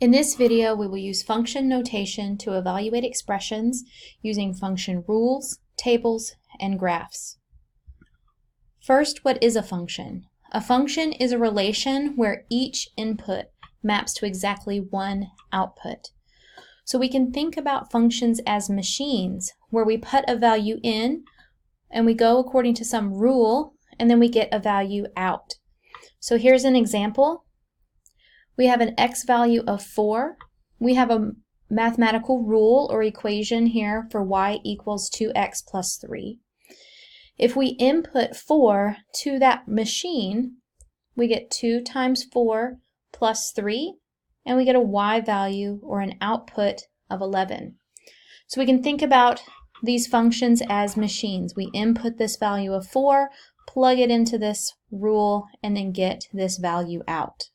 In this video, we will use function notation to evaluate expressions using function rules, tables, and graphs. First, what is a function? A function is a relation where each input maps to exactly one output. So we can think about functions as machines, where we put a value in, and we go according to some rule, and then we get a value out. So here's an example. We have an x value of 4. We have a mathematical rule or equation here for y equals 2x plus 3. If we input 4 to that machine, we get 2 times 4 plus 3, and we get a y value or an output of 11. So we can think about these functions as machines. We input this value of 4, plug it into this rule, and then get this value out.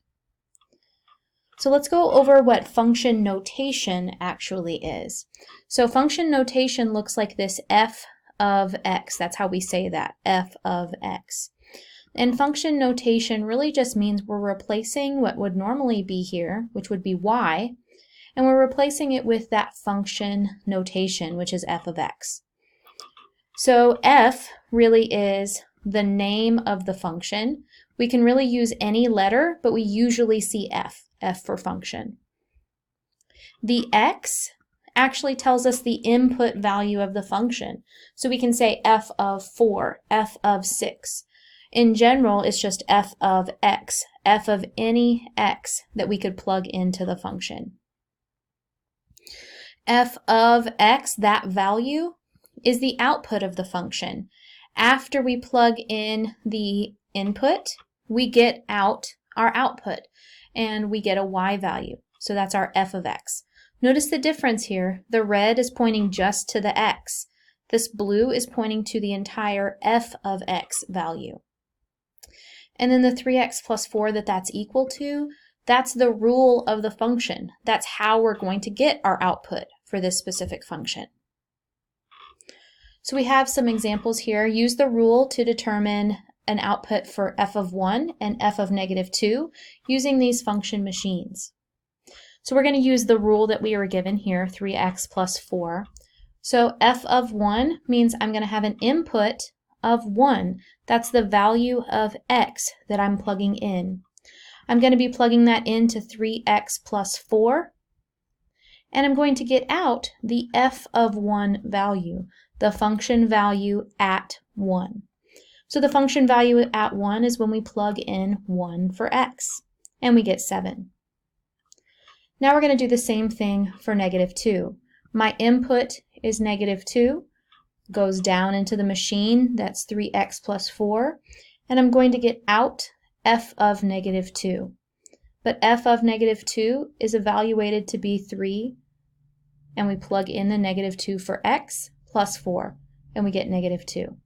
So let's go over what function notation actually is. So function notation looks like this: f of x. That's how we say that, f of x. And function notation really just means we're replacing what would normally be here, which would be y, and we're replacing it with that function notation, which is f of x. So f really is the name of the function. We can really use any letter, but we usually see f for function. The x actually tells us the input value of the function. So we can say f of 4, f of 6. In general, it's just f of x, f of any x that we could plug into the function. F of x, that value, is the output of the function. After we plug in the input, we get out our output, and we get a y value. So that's our f of x. Notice the difference here. The red is pointing just to the x. This blue is pointing to the entire f of x value. And then the 3x plus 4 that's equal to, that's the rule of the function. That's how we're going to get our output for this specific function. So we have some examples here. Use the rule to determine an output for f of 1 and f of negative 2 using these function machines. So we're going to use the rule that we were given here, 3x plus 4. So f of 1 means I'm going to have an input of 1. That's the value of x that I'm plugging in. I'm going to be plugging that into 3x plus 4, and I'm going to get out the f of 1 value, the function value at 1. So the function value at 1 is when we plug in 1 for x, and we get 7. Now we're going to do the same thing for negative 2. My input is negative 2, goes down into the machine, that's 3x plus 4, and I'm going to get out f of negative 2. But f of negative 2 is evaluated to be 3, and we plug in the negative 2 for x plus 4, and we get negative 2.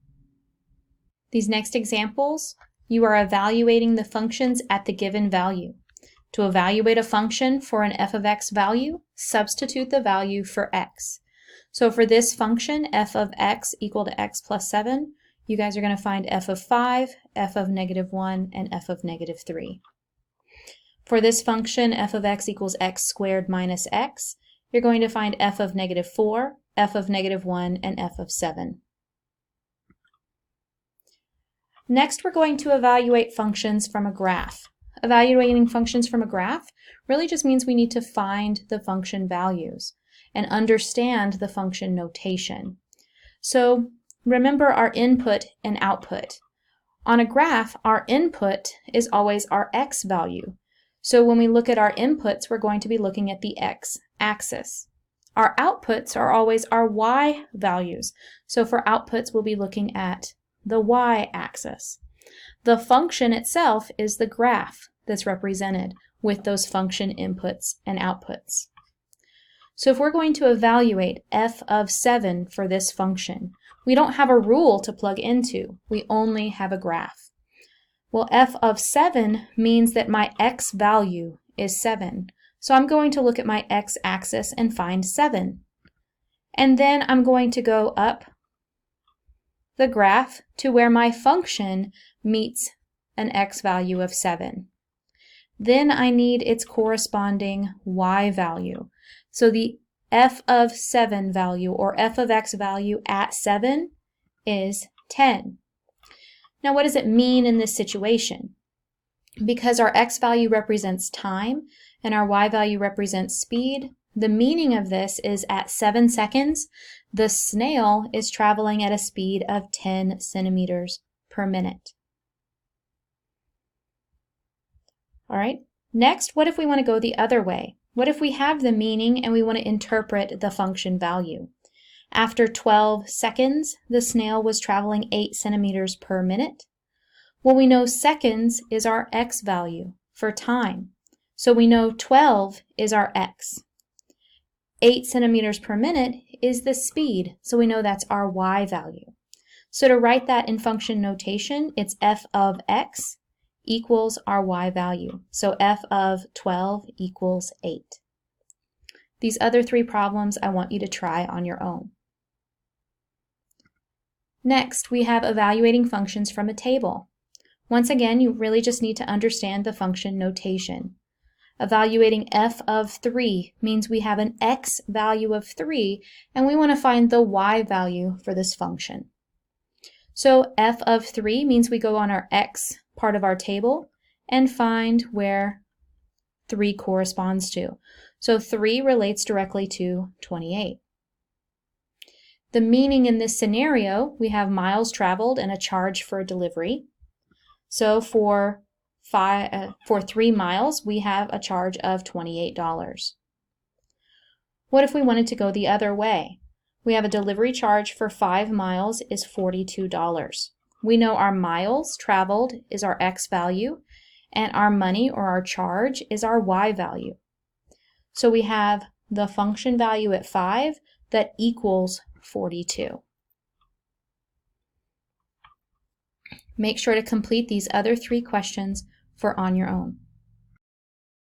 These next examples, you are evaluating the functions at the given value. To evaluate a function for an f of x value, substitute the value for x. So for this function, f of x equal to x plus 7, you guys are going to find f of 5, f of negative 1, and f of negative 3. For this function, f of x equals x squared minus x, you're going to find f of negative 4, f of negative 1, and f of 7. Next, we're going to evaluate functions from a graph. Evaluating functions from a graph really just means we need to find the function values and understand the function notation. So remember our input and output. On a graph, our input is always our x value. So when we look at our inputs, we're going to be looking at the x-axis. Our outputs are always our y values. So for outputs, we'll be looking at the y-axis. The function itself is the graph that's represented with those function inputs and outputs. So if we're going to evaluate f of 7 for this function, we don't have a rule to plug into. We only have a graph. Well, f of 7 means that my x value is 7. So I'm going to look at my x-axis and find 7. And then I'm going to go up the graph to where my function meets an x value of 7. Then I need its corresponding y value. So the f of 7 value, or f of x value at 7, is 10. Now what does it mean in this situation? Because our x value represents time and our y value represents speed, the meaning of this is at 7 seconds, the snail is traveling at a speed of 10 centimeters per minute. All right, next, what if we want to go the other way? What if we have the meaning and we want to interpret the function value? After 12 seconds, the snail was traveling 8 centimeters per minute. Well, we know seconds is our x value for time. So we know 12 is our x. 8 centimeters per minute is the speed, so we know that's our y value. So to write that in function notation, it's f of x equals our y value. So f of 12 equals 8. These other 3 problems I want you to try on your own. Next, we have evaluating functions from a table. Once again, you really just need to understand the function notation. Evaluating f of 3 means we have an x value of 3 and we want to find the y value for this function. So f of 3 means we go on our x part of our table and find where 3 corresponds to. So 3 relates directly to 28. The meaning in this scenario, we have miles traveled and a charge for a delivery. So for 3 miles, we have a charge of $28. What if we wanted to go the other way? We have a delivery charge for 5 miles is $42. We know our miles traveled is our x value, and our money or our charge is our y value. So we have the function value at 5 that equals 42. Make sure to complete these other 3 questions for on your own.